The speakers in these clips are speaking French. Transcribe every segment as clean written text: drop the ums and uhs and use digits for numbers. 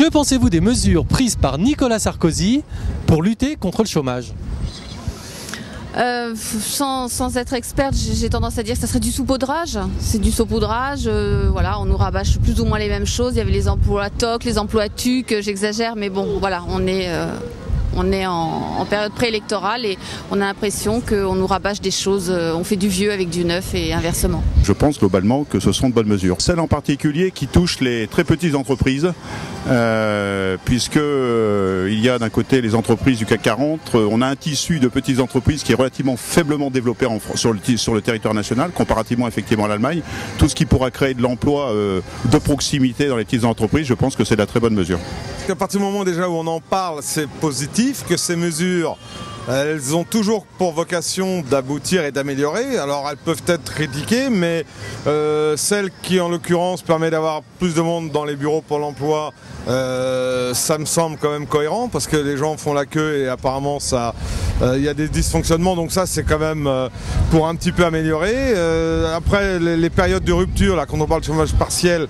Que pensez-vous des mesures prises par Nicolas Sarkozy pour lutter contre le chômage ? Sans être experte, j'ai tendance à dire que ça serait du saupoudrage. C'est du saupoudrage. Voilà, on nous rabâche plus ou moins les mêmes choses. Il y avait les emplois TOC, les emplois TUC, j'exagère, mais bon, voilà, on est en période préélectorale et on a l'impression qu'on nous rabâche des choses, on fait du vieux avec du neuf et inversement. Je pense globalement que ce sont de bonnes mesures. Celles en particulier qui touchent les très petites entreprises, puisque il y a d'un côté les entreprises du CAC 40, on a un tissu de petites entreprises qui est relativement faiblement développé sur le territoire national, comparativement effectivement à l'Allemagne. Tout ce qui pourra créer de l'emploi de proximité dans les petites entreprises, je pense que c'est de la très bonne mesure. À partir du moment déjà où on en parle, c'est positif, que ces mesures, elles ont toujours pour vocation d'aboutir et d'améliorer. Alors elles peuvent être critiquées, mais celle qui en l'occurrence permet d'avoir plus de monde dans les bureaux pour l'emploi, ça me semble quand même cohérent, parce que les gens font la queue et apparemment il y a des dysfonctionnements, donc ça c'est quand même pour un petit peu améliorer. Après les périodes de rupture, là, quand on parle de chômage partiel,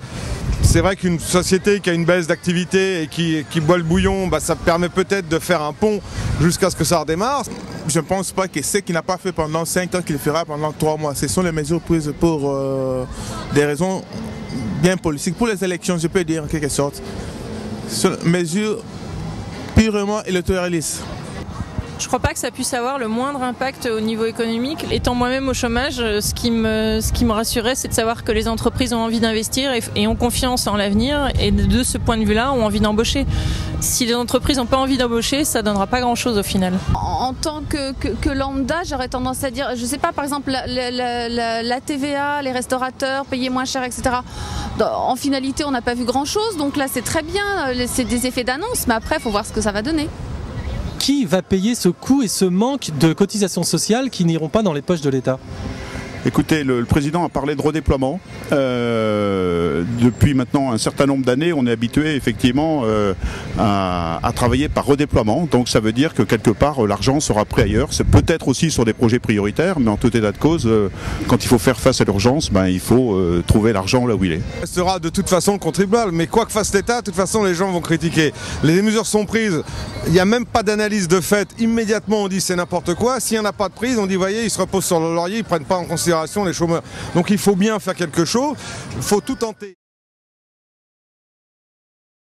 c'est vrai qu'une société qui a une baisse d'activité et qui boit le bouillon, ça permet peut-être de faire un pont jusqu'à ce que ça redémarre. Je ne pense pas que ce qu'il n'a pas fait pendant 5 ans, qu'il fera pendant 3 mois. Ce sont les mesures prises pour des raisons bien politiques. Pour les élections, je peux dire en quelque sorte, ce sont mesures purement électoralistes. Je ne crois pas que ça puisse avoir le moindre impact au niveau économique. Étant moi-même au chômage, ce qui me rassurait, c'est de savoir que les entreprises ont envie d'investir et ont confiance en l'avenir, et de ce point de vue-là, ont envie d'embaucher. Si les entreprises n'ont pas envie d'embaucher, ça ne donnera pas grand-chose au final. En tant que lambda, j'aurais tendance à dire, je ne sais pas, par exemple, la TVA, les restaurateurs, payer moins cher, etc. En finalité, on n'a pas vu grand-chose, donc là c'est très bien, c'est des effets d'annonce, mais après il faut voir ce que ça va donner. Qui va payer ce coût et ce manque de cotisations sociales qui n'iront pas dans les poches de l'État ? Écoutez, le président a parlé de redéploiement. Depuis maintenant un certain nombre d'années, on est habitué effectivement à travailler par redéploiement. Donc ça veut dire que quelque part l'argent sera pris ailleurs. C'est peut-être aussi sur des projets prioritaires, mais en tout état de cause, quand il faut faire face à l'urgence, il faut trouver l'argent là où il est. Ça sera de toute façon le contribuable, mais quoi que fasse l'État, de toute façon les gens vont critiquer. Les mesures sont prises, il n'y a même pas d'analyse de fait. Immédiatement on dit c'est n'importe quoi. S'il n'y en a pas de prise, on dit voyez, ils se reposent sur le laurier, ils ne prennent pas en considération les chômeurs. Donc il faut bien faire quelque chose, il faut tout tenter.